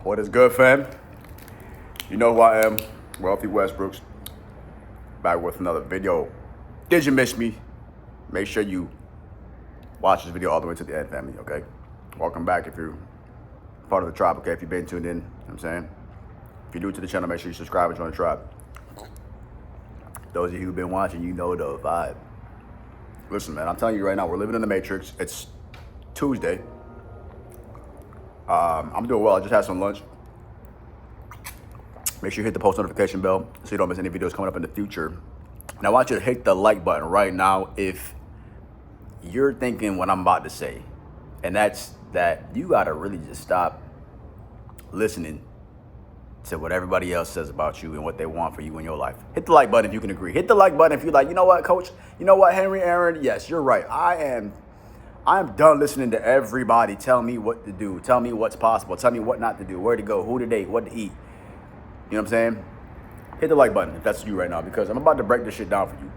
What is good, fam? You know who I am, Wealthy Westbrooks, back with another video. Did you miss me? Make sure you watch this video all the way to the end, family, okay? Welcome back if you're part of the tribe, okay? If you've been tuned in, you know what I'm saying? If you're new to the channel, make sure you subscribe and join the tribe. Those of you who've been watching, you know the vibe. Listen, man, I'm telling you right now, we're living in the Matrix. It's Tuesday. I'm doing well. I just had some lunch. Make sure you hit the post notification bell so you don't miss any videos coming up in the future. And I want you to hit the like button right now if you're thinking what I'm about to say. And that's that you got to really just stop listening to what everybody else says about you and what they want for you in your life. Hit the like button if you can agree. Hit the like button if you're like, you know what, coach? You know what, Henry, Aaron? Yes, you're right. I'm done listening to everybody tell me what to do, tell me what's possible, tell me what not to do, where to go, who to date, what to eat. You know what I'm saying? Hit the like button if that's you right now, because I'm about to break this shit down for you.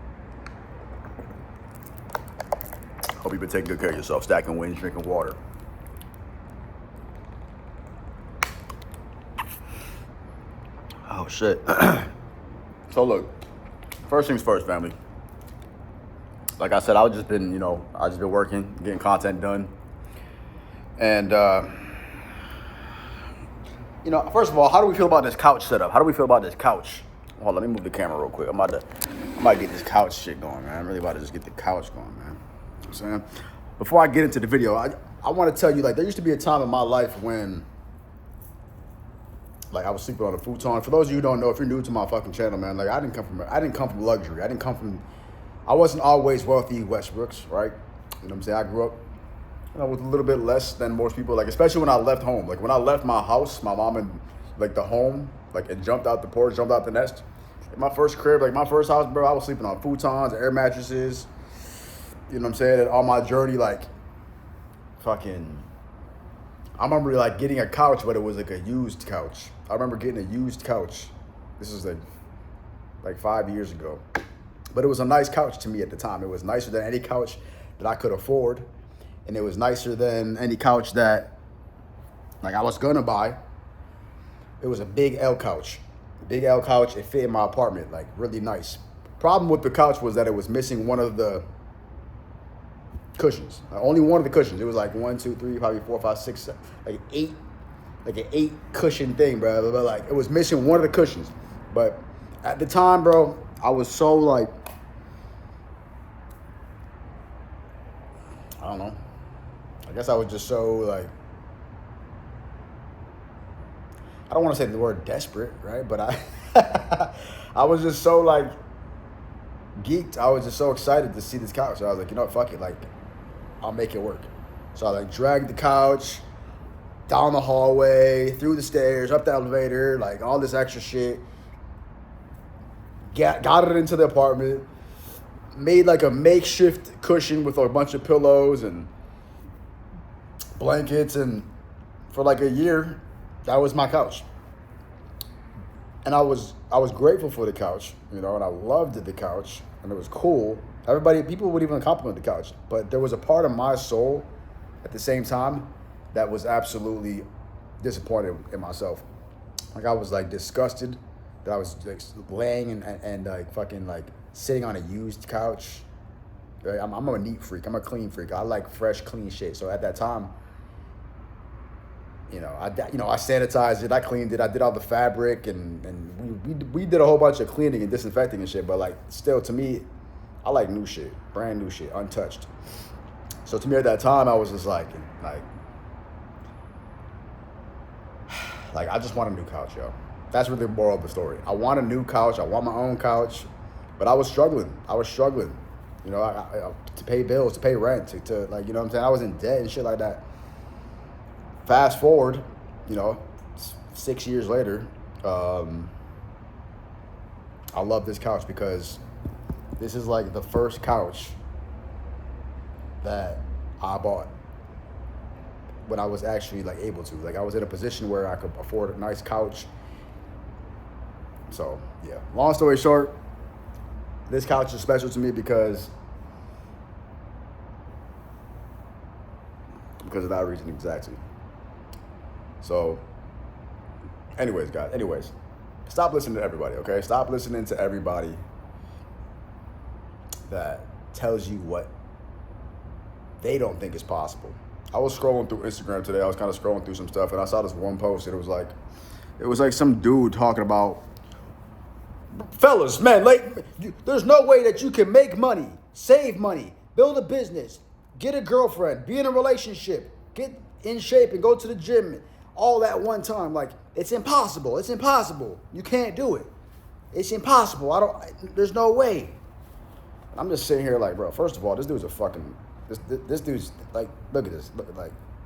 Hope you've been taking good care of yourself, stacking wins, drinking water. Oh, shit. So, look, first things first, family. Like I said, I've just been working, getting content done. And, first of all, how do we feel about this couch setup? How do we feel about this couch? Hold on, let me move the camera real quick. I might get this couch shit going, man. I'm really about to just get the couch going, man. You know what I'm saying? Before I get into the video, I want to tell you, like, there used to be a time in my life when, like, I was sleeping on a futon. For those of you who don't know, if you're new to my fucking channel, man, like, I didn't come from luxury. I wasn't always wealthy Westbrooks, right? You know what I'm saying? I grew up, with a little bit less than most people, like, especially when I left home. Like, when I left my house, my mom and, like, the home, like, it jumped out the porch, jumped out the nest. In my first crib, like, my first house, bro, I was sleeping on futons, air mattresses. You know what I'm saying? And on my journey, like, I remember, like, getting a couch, but it was, like, a used couch. I remember getting a used couch. This is, like 5 years ago. But it was a nice couch to me at the time. It was nicer than any couch that I could afford. And it was nicer than any couch that, like, I was gonna buy. It was a big L couch. Big L couch, it fit in my apartment, like, really nice. Problem with the couch was that it was missing one of the cushions. Only one of the cushions. It was like 1, 2, 3, probably 4, 5, 6, 7, like 8, like an 8 cushion thing, bro. But, like, it was missing one of the cushions. But at the time, bro, I was so, like, I don't know. I guess I was just so, like, I don't want to say the word desperate, right? But I was just so, like, geeked. I was just so excited to see this couch. So I was like, you know what, fuck it. Like, I'll make it work. So I, like, dragged the couch down the hallway, through the stairs, up the elevator, like, all this extra shit. Got it into the apartment. Made, like, a makeshift cushion with a bunch of pillows and blankets, and for like a year, that was my couch. And I was grateful for the couch, and I loved the couch, and it was cool. People would even compliment the couch, but there was a part of my soul at the same time that was absolutely disappointed in myself. Like, I was, like, disgusted that I was, like, laying and like, fucking, like, sitting on a used couch. Right? I'm a neat freak. I'm a clean freak. I like fresh, clean shit. So at that time, I sanitized it. I cleaned it. I did all the fabric, and we did a whole bunch of cleaning and disinfecting and shit. But, like, still, to me, I like new shit, brand new shit, untouched. So to me at that time, I was just like, I just want a new couch, yo. That's really the moral of the story. I want a new couch. I want my own couch. But I was struggling. To pay bills, to pay rent, to like, you know what I'm saying? I was in debt and shit like that. Fast forward, 6 years later, I love this couch because this is, like, the first couch that I bought when I was actually, like, able to. Like, I was in a position where I could afford a nice couch. So, yeah. Long story short, this couch is special to me because of that reason exactly. So Anyways, guys, stop listening to everybody, okay? Stop listening to everybody that tells you what they don't think is possible. I was scrolling through Instagram today. I was kind of scrolling through some stuff, and I saw this one post, and it was like some dude talking about, fellas, man, there's no way that you can make money, save money, build a business, get a girlfriend, be in a relationship, get in shape and go to the gym all at one time. Like, it's impossible. It's impossible. You can't do it. It's impossible. There's no way. I'm just sitting here like, bro, first of all, this dude's a fucking, this dude's like, look at this.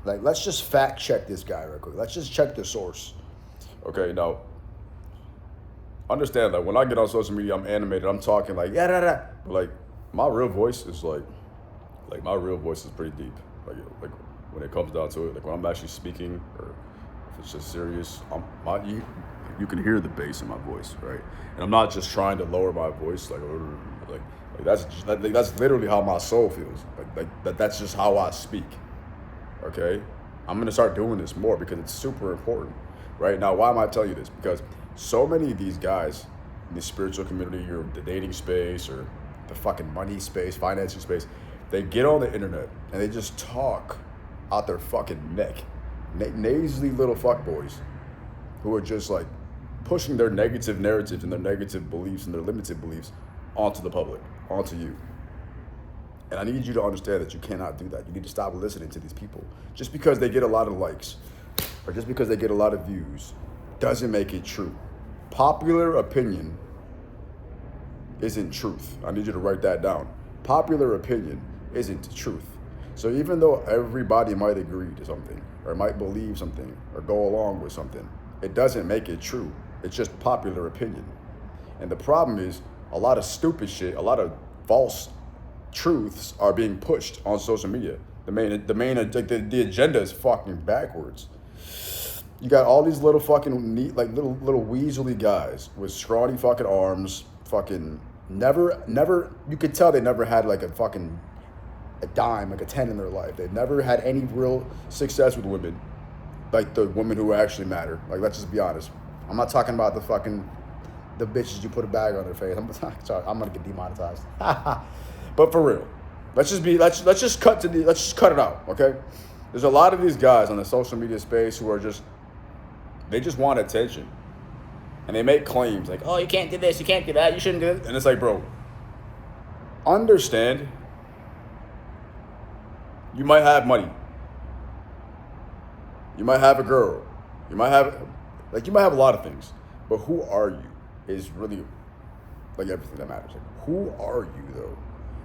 Like, let's just fact check this guy real quick. Let's just check the source. Okay, now, understand that when I get on social media, I'm animated. I'm talking like, yeah. But like, my real voice is my real voice is pretty deep. Like when it comes down to it, like when I'm actually speaking, or if it's just serious, you can hear the bass in my voice, right? And I'm not just trying to lower my voice, like that's literally how my soul feels. That's just how I speak. Okay, I'm gonna start doing this more because it's super important. Right now, why am I telling you this? Because so many of these guys in the spiritual community, or the dating space, or the fucking money space, financing space, they get on the internet and they just talk out their fucking neck. Nasally little fuckboys who are just like pushing their negative narratives and their negative beliefs and their limited beliefs onto the public, onto you. And I need you to understand that you cannot do that. You need to stop listening to these people. Just because they get a lot of likes or just because they get a lot of views doesn't make it true. Popular opinion isn't truth. I need you to write that down. Popular opinion isn't truth. So even though everybody might agree to something, or might believe something, or go along with something, it doesn't make it true. It's just popular opinion. And the problem is, a lot of stupid shit, a lot of false truths are being pushed on social media. The agenda is fucking backwards. You got all these little fucking neat, like little weaselly guys with scrawny fucking arms, fucking never, you could tell they never had like a dime, like a 10 in their life. They've never had any real success with women, like the women who actually matter. Like, let's just be honest. I'm not talking about the bitches you put a bag on their face. Sorry, I'm gonna get demonetized. But for real, let's just cut it out, okay? There's a lot of these guys on the social media space who are they just want attention. And they make claims like, oh, you can't do this, you can't do that, you shouldn't do it. And it's like, bro, understand, you might have money. You might have a girl. You might have a lot of things. But who are you is really like everything that matters. Like, who are you though?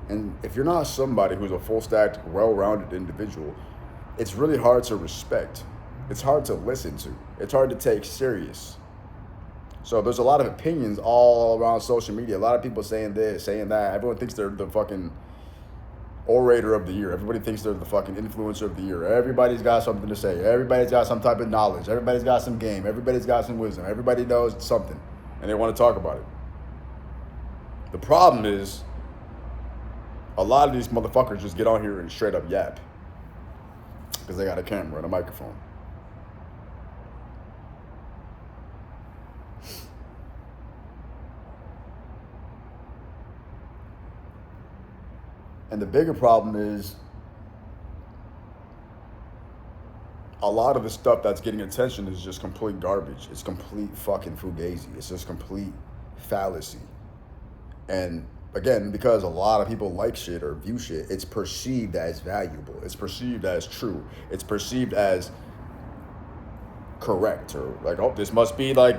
And if you're not somebody who's a full-stacked, well-rounded individual, it's really hard to respect. It's hard to listen to. It's hard to take serious. So there's a lot of opinions all around social media. A lot of people saying this, saying that. Everyone thinks they're the fucking orator of the year. Everybody thinks they're the fucking influencer of the year. Everybody's got something to say. Everybody's got some type of knowledge. Everybody's got some game. Everybody's got some wisdom. Everybody knows something, and they want to talk about it. The problem is, a lot of these motherfuckers just get on here and straight up yap because they got a camera and a microphone. And the bigger problem is a lot of the stuff that's getting attention is just complete garbage. It's complete fucking fugazi. It's just complete fallacy. And again, because a lot of people like shit or view shit, it's perceived as valuable. It's perceived as true. It's perceived as correct, or like, oh, this must be like,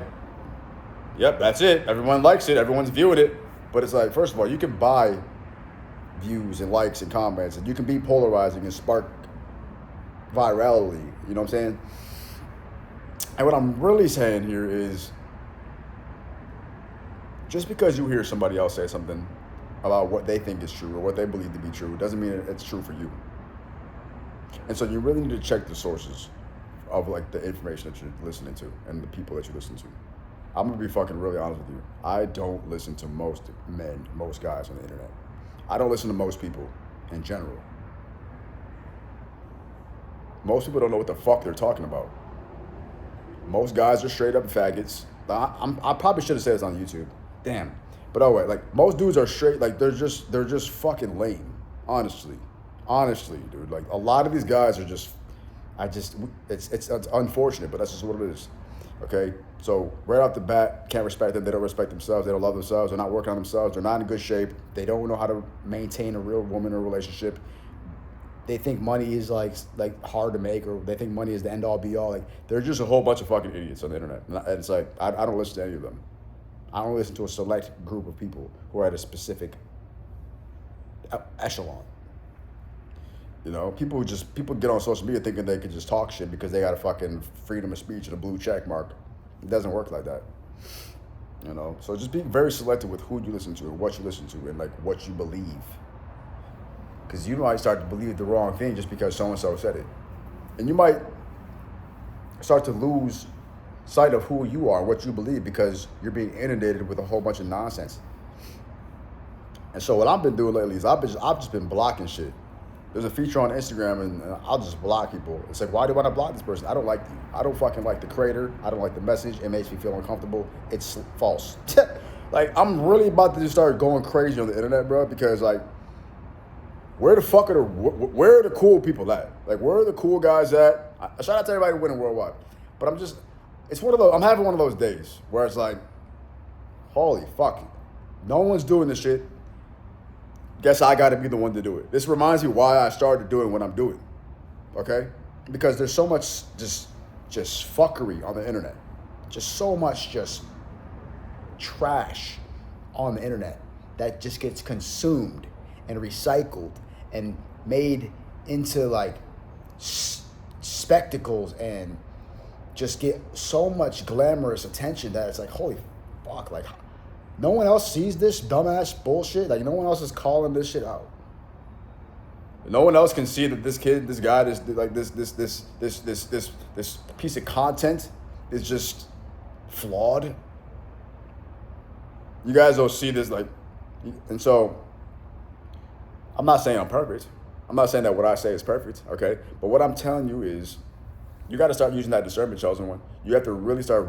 yep, that's it. Everyone likes it. Everyone's viewing it. But it's like, first of all, you can buy views and likes and comments, and you can be polarizing and spark virality. You know what I'm saying? And what I'm really saying here is, just because you hear somebody else say something about what they think is true or what they believe to be true doesn't mean it's true for you. And so you really need to check the sources of like the information that you're listening to and the people that you listen to. I'm gonna be fucking really honest with you. I don't listen to most guys on the internet. I don't listen to most people in general. Most people don't know what the fuck they're talking about. Most guys are straight up faggots. I probably should have said this on YouTube. Damn. But oh wait, like most dudes are straight. Like they're just fucking lame. Honestly, dude. Like a lot of these guys are just. It's unfortunate, but that's just what it is. Okay, so right off the bat, can't respect them. They don't respect themselves. They don't love themselves. They're not working on themselves. They're not in good shape. They don't know how to maintain a real woman or relationship. They think money is like hard to make, or they think money is the end all be all. Like they're just a whole bunch of fucking idiots on the internet. And it's like I don't listen to any of them. I don't listen to a select group of people who are at a specific echelon. You know, people get on social media thinking they could just talk shit because they got a fucking freedom of speech and a blue check mark. It doesn't work like that. You know, so just be very selective with who you listen to and what you listen to and like what you believe. Because you might start to believe the wrong thing just because so-and-so said it. And you might start to lose sight of who you are and what you believe because you're being inundated with a whole bunch of nonsense. And so what I've been doing lately is I've just been blocking shit. There's a feature on Instagram and I'll just block people. It's like, why do I want to block this person? I don't like you. I don't fucking like the creator. I don't like the message. It makes me feel uncomfortable. It's false. Like, I'm really about to just start going crazy on the internet, bro, because like, where the where are the cool people at? Like, where are the cool guys at? Shout out to everybody winning worldwide. But I'm having one of those days where it's like, holy fuck, no one's doing this shit. Guess I gotta be the one to do it. This reminds me why I started doing what I'm doing, okay? Because there's so much just fuckery on the internet. Just so much just trash on the internet that just gets consumed and recycled and made into like spectacles and just get so much glamorous attention that it's like, holy fuck, like no one else sees this dumbass bullshit. Like no one else is calling this shit out. No one else can see that this piece of content is just flawed. You guys don't see this, like, and so I'm not saying I'm perfect. I'm not saying that what I say is perfect, okay? But what I'm telling you is you got to start using that discernment, chosen one. You have to really start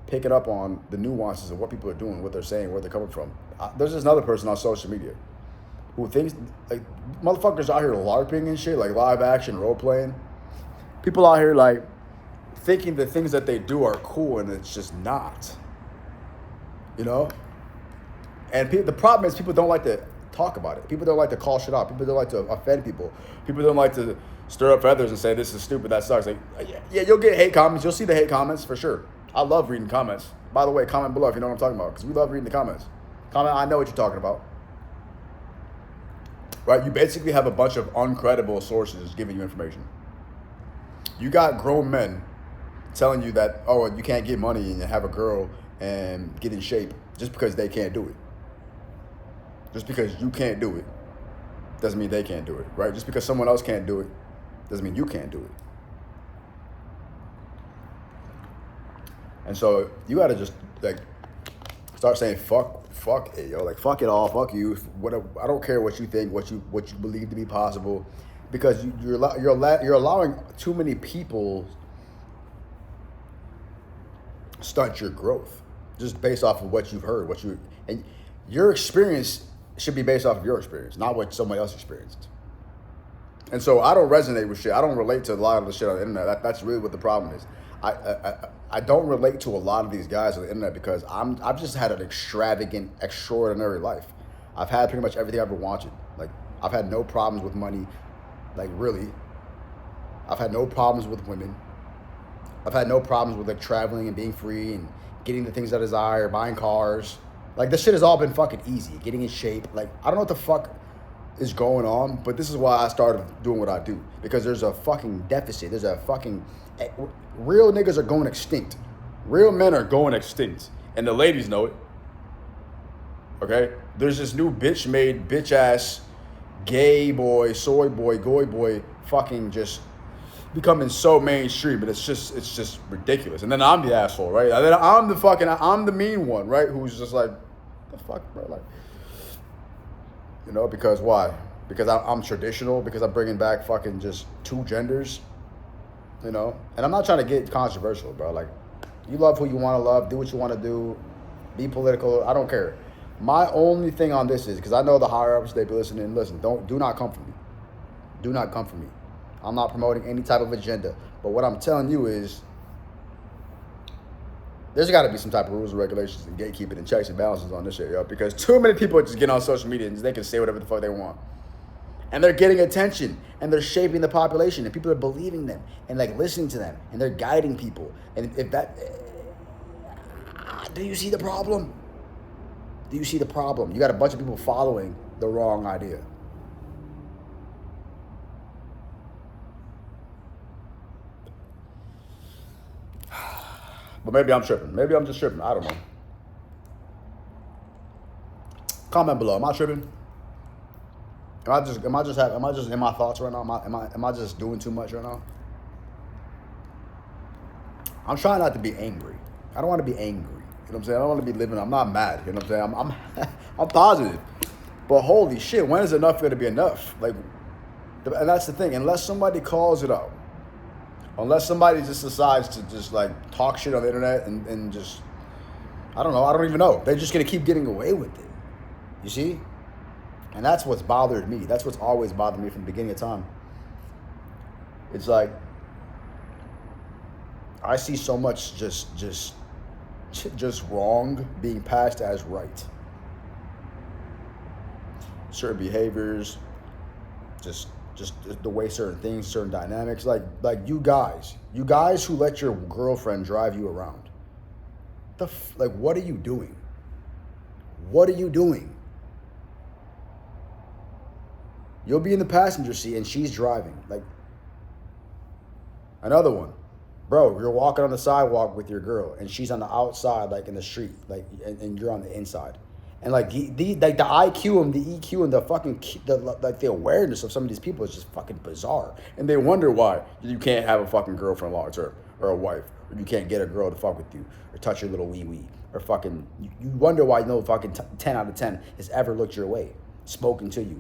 picking up on the nuances of what people are doing, what they're saying, where they're coming from. There's just another person on social media who thinks, like, motherfuckers out here LARPing and shit, like live action role playing. People out here, like, thinking the things that they do are cool, and it's just not. You know? And the problem is people don't like to talk about it. People don't like to call shit out. People don't like to offend people. People don't like to stir up feathers and say, this is stupid, that sucks. Like, yeah, you'll get hate comments. You'll see the hate comments for sure. I love reading comments. By the way, comment below if you know what I'm talking about, because we love reading the comments. Comment, I know what you're talking about. Right? You basically have a bunch of uncredible sources giving you information. You got grown men telling you that, oh, you can't get money and have a girl and get in shape just because they can't do it. Just because you can't do it doesn't mean they can't do it, right? Just because someone else can't do it doesn't mean you can't do it. And so you got to just like start saying fuck it, yo, like fuck it all, fuck you. I don't care what you think, what you believe to be possible, because you're allowing too many people stunt your growth just based off of what you've heard, and your experience should be based off of your experience, not what somebody else experienced. And so I don't resonate with shit. I don't relate to a lot of the shit on the internet. That's really what the problem is. I don't relate to a lot of these guys on the internet because I've just had an extravagant, extraordinary life. I've had pretty much everything I've ever wanted. Like, I've had no problems with money, like really. I've had no problems with women. I've had no problems with like traveling and being free and getting the things I desire, buying cars. Like, this shit has all been fucking easy. Getting in shape. Like, I don't know what the fuck is going on, but this is why I started doing what I do. Because there's a fucking deficit. There's a fucking... Real niggas are going extinct. Real men are going extinct. And the ladies know it. Okay? There's this new bitch-made, bitch-ass, gay boy, soy boy, goy boy, fucking just becoming so mainstream, but it's just ridiculous. And then I'm the asshole, right? And then I'm the mean one, right? Who's just like, the fuck, bro? Like, you know, because why? Because I'm traditional, because I'm bringing back fucking just two genders. you know? And I'm not trying to get controversial, bro. Like, you love who you want to love, do what you want to do, be political, I don't care. My only thing on this is, because I know the higher ups, they be listening, listen, do not come for me. Do not come for me. I'm not promoting any type of agenda. But what I'm telling you is, there's got to be some type of rules and regulations and gatekeeping and checks and balances on this shit, yo. Because too many people just get on social media and they can say whatever the fuck they want. And they're getting attention and they're shaping the population and people are believing them and like listening to them and they're guiding people. And if that, do you see the problem? Do you see the problem? You got a bunch of people following the wrong idea. But maybe I'm tripping. Maybe I'm just tripping. I don't know. Comment below. Am I tripping? Am I just in my thoughts right now? Am I just doing too much right now? I'm trying not to be angry. I don't want to be angry. You know what I'm saying? I don't want to be living. I'm not mad. You know what I'm saying? I'm positive. But holy shit, when is enough going to be enough? Like, and that's the thing. Unless somebody calls it out, unless somebody just decides to just like talk shit on the internet and just, I don't know. I don't even know. They're just going to keep getting away with it. You see? And that's what's bothered me. That's what's always bothered me from the beginning of time. It's like, I see so much just wrong being passed as right. Certain behaviors, just the way certain things, certain dynamics, like you guys who let your girlfriend drive you around. Like, what are you doing? What are you doing? You'll be in the passenger seat and she's driving. Like, another one. Bro, you're walking on the sidewalk with your girl and she's on the outside, like in the street, like, and you're on the inside. And like the IQ and the EQ and the fucking, the awareness of some of these people is just fucking bizarre. And they wonder why you can't have a fucking girlfriend long term or a wife, or you can't get a girl to fuck with you or touch your little wee wee, or fucking, you wonder why no fucking 10 out of 10 has ever looked your way, spoken to you.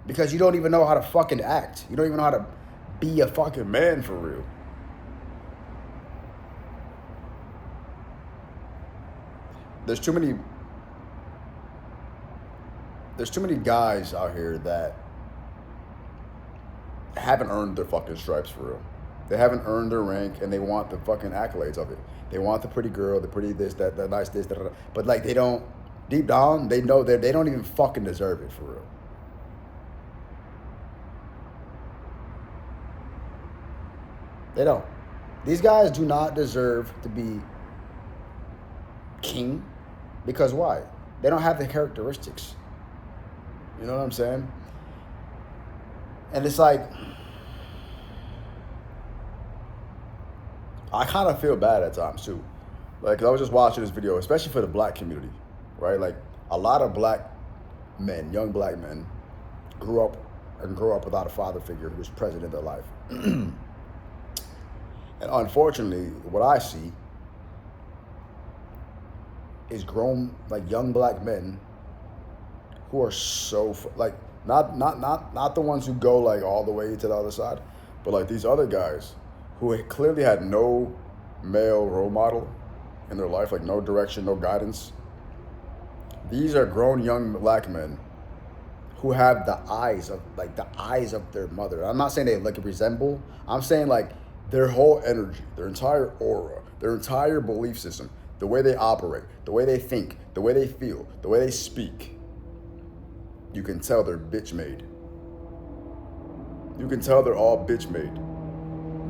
Because you don't even know how to fucking act. You don't even know how to be a fucking man for real. There's too many guys out here that haven't earned their fucking stripes for real. They haven't earned their rank and they want the fucking accolades of it. They want the pretty girl, the pretty this, that nice this, that. But like they don't, deep down, they know that they don't even fucking deserve it for real. They don't. These guys do not deserve to be king. Because why? They don't have the characteristics. You know what I'm saying? And it's like, I kind of feel bad at times too. Like, 'cause I was just watching this video, especially for the black community, right? Like, a lot of black men, young black men, grew up without a father figure who was present in their life. And unfortunately, what I see is grown, like, young black men who are so, like, not the ones who go, like, all the way to the other side, but, like, these other guys who clearly had no male role model in their life, like, no direction, no guidance. These are grown young black men who have the eyes of their mother. I'm not saying they, like, resemble. I'm saying, like, their whole energy, their entire aura, their entire belief system, the way they operate, the way they think, the way they feel, the way they speak, you can tell they're bitch made. You can tell they're all bitch made.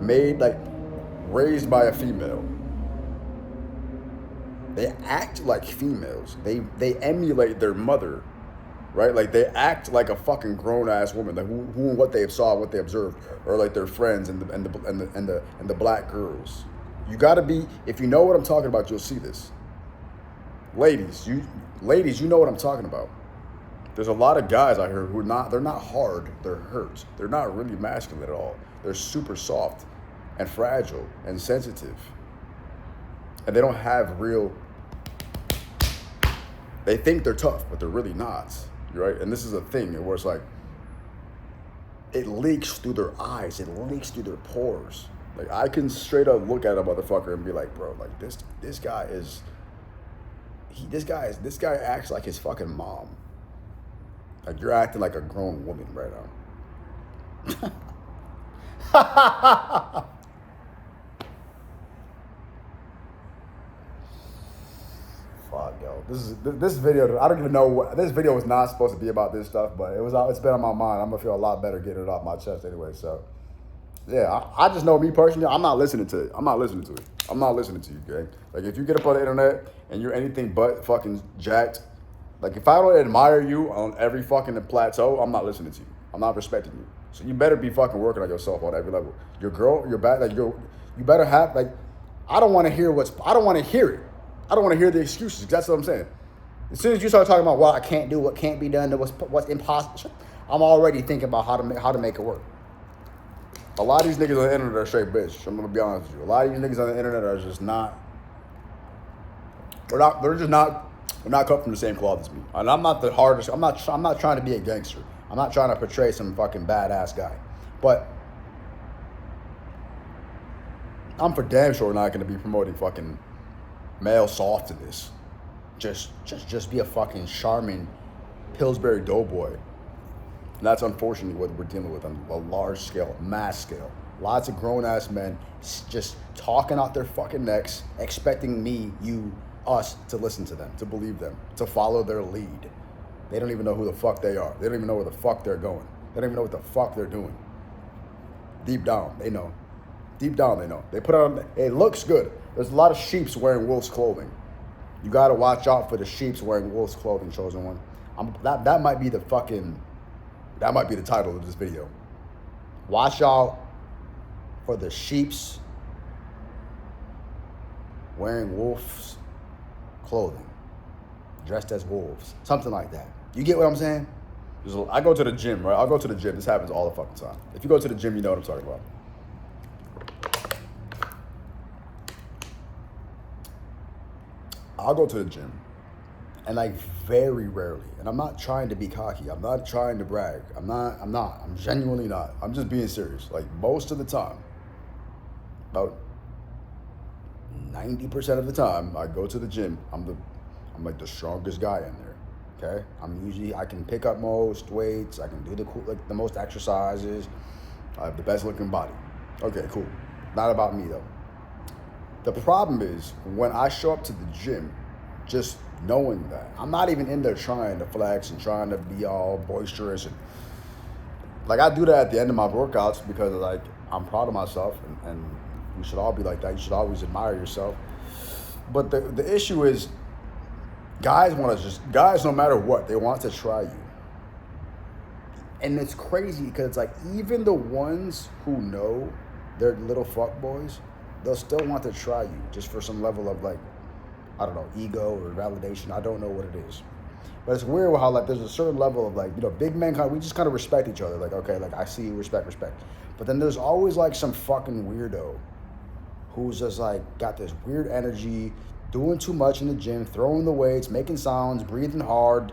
Made, like, raised by a female. They act like females. They emulate their mother, right? Like, they act like a fucking grown ass woman, like who and what they saw, what they observed, or like their friends and the black girls. You gotta be, if you know what I'm talking about, you'll see this. Ladies, you know what I'm talking about. There's a lot of guys out here who they're not hard, they're hurt. They're not really masculine at all. They're super soft and fragile and sensitive. And they don't have real, they think they're tough, but they're really not, right? And this is a thing where it's like, it leaks through their eyes. It leaks through their pores. Like, I can straight up look at a motherfucker and be like, bro, like this guy is, this guy acts like his fucking mom. Like, you're acting like a grown woman right now. Fuck, yo. This video, I don't even know what, this video was not supposed to be about this stuff, but it's been on my mind. I'm gonna feel a lot better getting it off my chest anyway, so. Yeah, I just know me personally, I'm not listening to it. I'm not listening to it. I'm not listening to you, gang. Like, if you get up on the internet and you're anything but fucking jacked, like, if I don't admire you on every fucking plateau, I'm not listening to you. I'm not respecting you. So you better be fucking working on yourself on every level. Your girl, your back, like, you better have, like, I don't want to hear it. I don't want to hear the excuses. That's what I'm saying. As soon as you start talking about what I can't do, what can't be done, what's impossible, I'm already thinking about how to make it work. A lot of these niggas on the internet are straight bitch. I'm gonna be honest with you. A lot of these niggas on the internet are just not. We're not cut from the same cloth as me. And I'm not the hardest. I'm not trying to be a gangster. I'm not trying to portray some fucking badass guy. But I'm for damn sure not gonna be promoting fucking male softness. Just be a fucking charming Pillsbury doughboy. And that's unfortunately what we're dealing with on a large scale, mass scale. Lots of grown-ass men just talking out their fucking necks, expecting me, you, us to listen to them, to believe them, to follow their lead. They don't even know who the fuck they are. They don't even know where the fuck they're going. They don't even know what the fuck they're doing. Deep down, they know. Deep down, they know. They put on, it looks good. There's a lot of sheeps wearing wolves' clothing. You gotta watch out for the sheeps wearing wolves' clothing, chosen one. That might be the fucking... That might be the title of this video. Watch out for the sheeps wearing wolves' clothing, dressed as wolves, something like that. You get what I'm saying? I go to the gym, right? I'll go to the gym. This happens all the fucking time. If you go to the gym, you know what I'm talking about. I'll go to the gym. And like very rarely, and I'm not trying to be cocky, I'm not trying to brag, I'm genuinely not. I'm just being serious. Like most of the time, about 90% of the time I go to the gym, I'm like the strongest guy in there. Okay? I can pick up most weights, I can do the most exercises, I have the best looking body. Okay, cool. Not about me though. The problem is when I show up to the gym, just knowing that I'm not even in there trying to flex and trying to be all boisterous, and like I do that at the end of my workouts because like I'm proud of myself, and we should all be like that. You should always admire yourself. But the issue is guys no matter what, they want to try you. And it's crazy because it's like even the ones who know they're little fuck boys, they'll still want to try you just for some level of like, I don't know, ego or validation. I don't know what it is. But it's weird how like there's a certain level of like, you know, big men, we just kind of respect each other. Like, okay, like I see you, respect. But then there's always like some fucking weirdo who's just like got this weird energy, doing too much in the gym, throwing the weights, making sounds, breathing hard,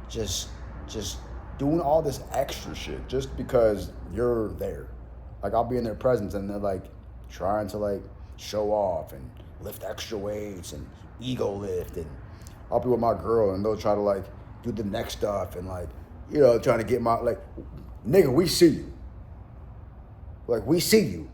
just doing all this extra shit just because you're there. Like I'll be in their presence and they're like trying to like show off and lift extra weights and ego lift, and I'll be with my girl and they'll try to like do the next stuff and like, you know, trying to get my, like, nigga, we see you. Like, we see you.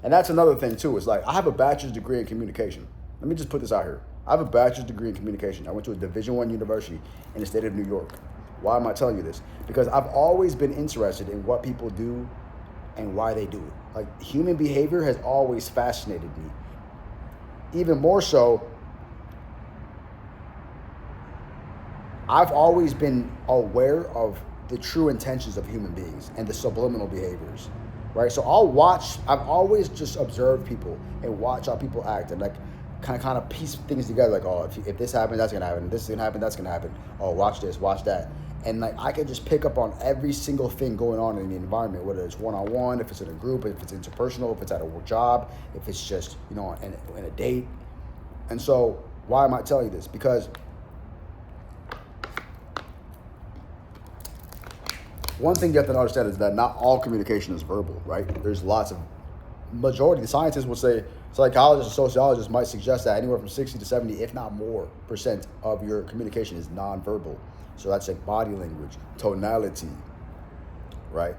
And that's another thing too, is like, I have a bachelor's degree in communication. Let me just put this out here. I have a bachelor's degree in communication. I went to a Division I university in the state of New York. Why am I telling you this? Because I've always been interested in what people do and why they do it. Like, human behavior has always fascinated me. Even more so, I've always been aware of the true intentions of human beings and the subliminal behaviors, right? So I've always just observed people and watch how people act and like kind of piece things together. Like, oh, if this happens, that's gonna happen. If this is gonna happen, that's gonna happen. Oh, watch this, watch that. And like, I can just pick up on every single thing going on in the environment, whether it's one-on-one, if it's in a group, if it's interpersonal, if it's at a job, if it's just, you know, in a date. And so why am I telling you this? Because one thing you have to understand is that not all communication is verbal, right? There's lots of, majority, the scientists will say, psychologists and sociologists might suggest that anywhere from 60 to 70, if not more, % of your communication is nonverbal. So that's like body language, tonality, right?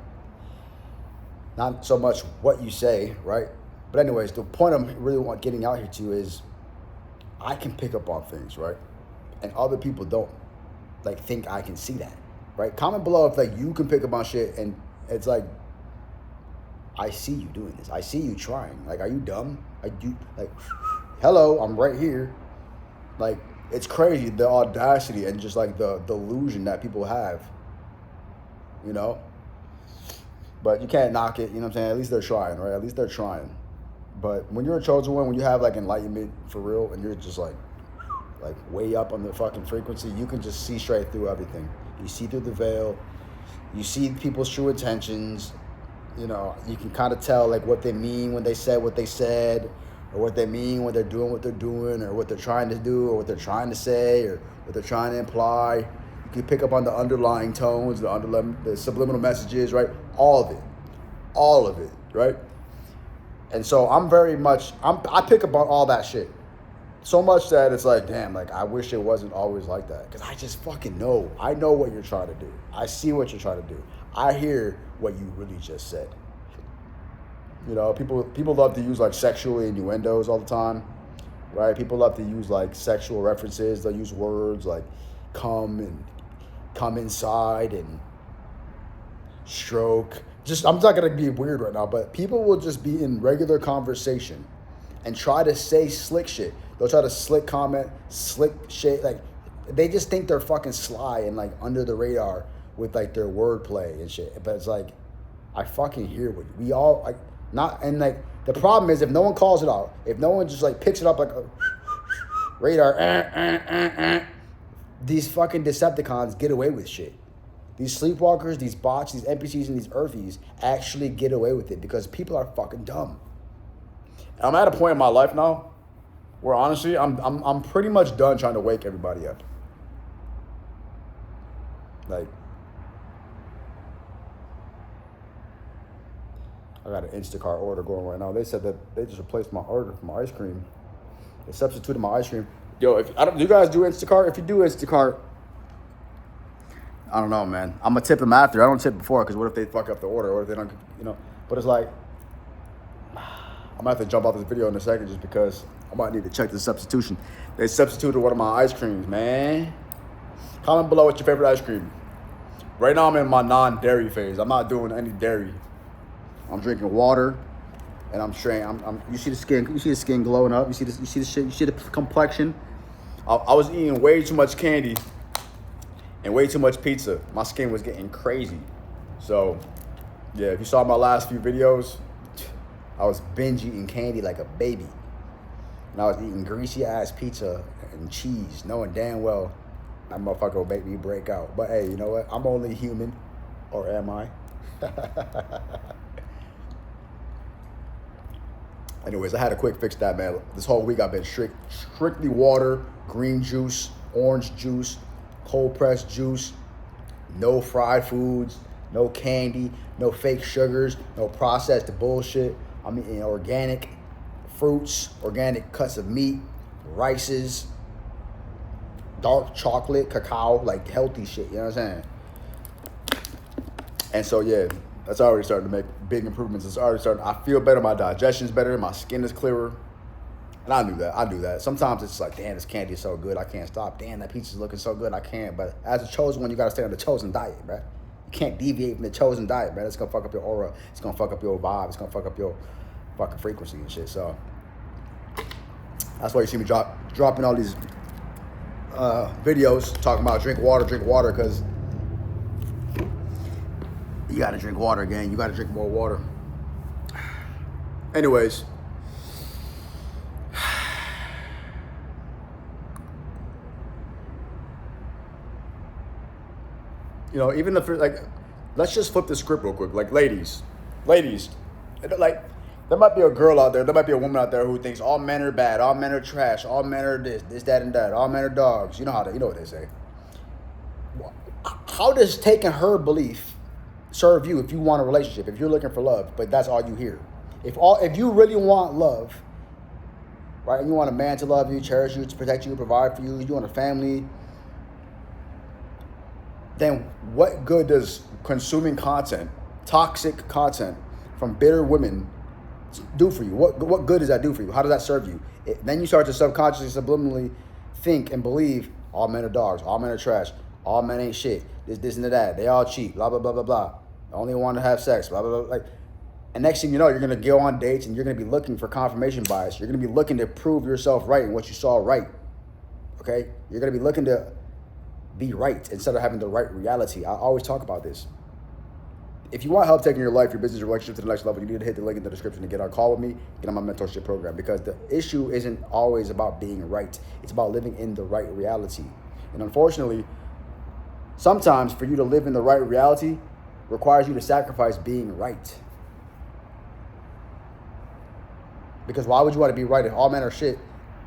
Not so much what you say, right? But anyways, the point I'm really getting out here to is I can pick up on things, right? And other people don't like think I can see that, right? Comment below if like you can pick up on shit and it's like, I see you doing this. I see you trying. Like, are you dumb? Like, hello, I'm right here. Like, it's crazy, the audacity and just like the delusion that people have, you know? But you can't knock it, you know what I'm saying? At least they're trying, right? At least they're trying. But when you're a chosen one, when you have like enlightenment for real and you're just like way up on the fucking frequency, you can just see straight through everything. You see through the veil. You see people's true intentions. You know, you can kind of tell like what they mean when they said what they said, or what they mean when they're doing what they're doing, or what they're trying to do, or what they're trying to say, or what they're trying to imply. You can pick up on the underlying tones, the subliminal messages, right? All of it, right? And so I pick up on all that shit. So much that it's like, damn, like I wish it wasn't always like that. Because I just fucking know. I know what you're trying to do. I see what you're trying to do. I hear what you really just said. You know, people love to use like sexual innuendos all the time, right? People love to use like sexual references. They'll use words like come and come inside and stroke. I'm not gonna be weird right now, but people will just be in regular conversation and try to say slick shit. They'll try to slick comment, slick shit. Like they just think they're fucking sly and like under the radar with like their wordplay and shit. But it's like, I fucking hear what we all like. Not and like the problem is if no one calls it out, if no one just like picks it up like a radar, these fucking Decepticons get away with shit. These sleepwalkers, these bots, these NPCs, and these Earthies actually get away with it because people are fucking dumb. And I'm at a point in my life now where honestly, I'm pretty much done trying to wake everybody up. Like, I got an Instacart order going right now. They said that they just replaced my order for my ice cream. They substituted my ice cream. Yo, do you guys do Instacart? If you do Instacart, I don't know, man. I'm gonna tip them after. I don't tip before because what if they fuck up the order or if they don't, you know? But it's like, I'm gonna have to jump off this video in a second just because I might need to check the substitution. They substituted one of my ice creams, man. Comment below what's your favorite ice cream. Right now I'm in my non-dairy phase. I'm not doing any dairy. I'm drinking water, and I'm straight. You see the skin. You see the skin glowing up. You see this. You see the shit. You see the complexion. I was eating way too much candy and way too much pizza. My skin was getting crazy. So, yeah. If you saw my last few videos, I was binge eating candy like a baby, and I was eating greasy ass pizza and cheese, knowing damn well that motherfucker will make me break out. But hey, you know what? I'm only human, or am I? Anyways, I had to quick fix that, man. This whole week I've been strictly water, green juice, orange juice, cold pressed juice, no fried foods, no candy, no fake sugars, no processed bullshit. I'm eating organic fruits, organic cuts of meat, rices, dark chocolate, cacao, like healthy shit, you know what I'm saying? And so, yeah. That's already starting to make big improvements. It's already starting. I feel better. My digestion's better. My skin is clearer. And I knew that. I do that. Sometimes it's like, damn, this candy is so good. I can't stop. Damn, that pizza's looking so good. I can't. But as a chosen one, you got to stay on the chosen diet, right? You can't deviate from the chosen diet, man. It's going to fuck up your aura. It's going to fuck up your vibe. It's going to fuck up your fucking frequency and shit. So that's why you see me dropping all these videos talking about drink water, because you gotta drink water again. You gotta drink more water. Anyways. You know, even if like, let's just flip the script real quick. Like, ladies, like, there might be a girl out there, there might be a woman out there who thinks all men are bad, all men are trash, all men are this, that, and that, all men are dogs. You know what they say. How does taking her belief serve you if you want a relationship, if you're looking for love, but that's all you hear. If you really want love, right, and you want a man to love you, cherish you, to protect you, provide for you, you want a family, then what good does consuming content, toxic content from bitter women do for you? What good does that do for you? How does that serve you? Then you start to subconsciously, subliminally think and believe all men are dogs, all men are trash, all men ain't shit, this and that, they all cheat, blah, blah, blah, blah, blah. Only want to have sex, blah, blah, blah. Like, and next thing you know, you're going to go on dates and you're going to be looking for confirmation bias. You're going to be looking to prove yourself right and what you saw right, okay? You're going to be looking to be right instead of having the right reality. I always talk about this. If you want help taking your life, your business, your relationship to the next level, you need to hit the link in the description to get on a call with me, get on my mentorship program, because the issue isn't always about being right. It's about living in the right reality. And unfortunately, sometimes for you to live in the right reality requires you to sacrifice being right. Because why would you want to be right if all men are shit?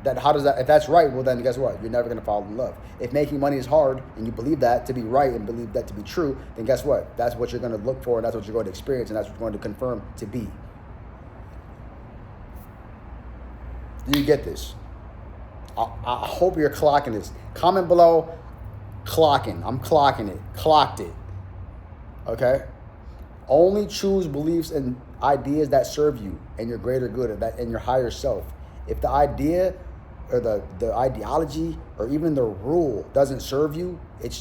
If that's right, well then guess what? You're never going to fall in love. If making money is hard and you believe that to be right and believe that to be true, then guess what? That's what you're going to look for and that's what you're going to experience and that's what you're going to confirm to be. Do you get this? I hope you're clocking this. Comment below, clocking. I'm clocking it. Clocked it. Okay? Only choose beliefs and ideas that serve you and your greater good and your higher self. If the idea or the ideology or even the rule doesn't serve you, it's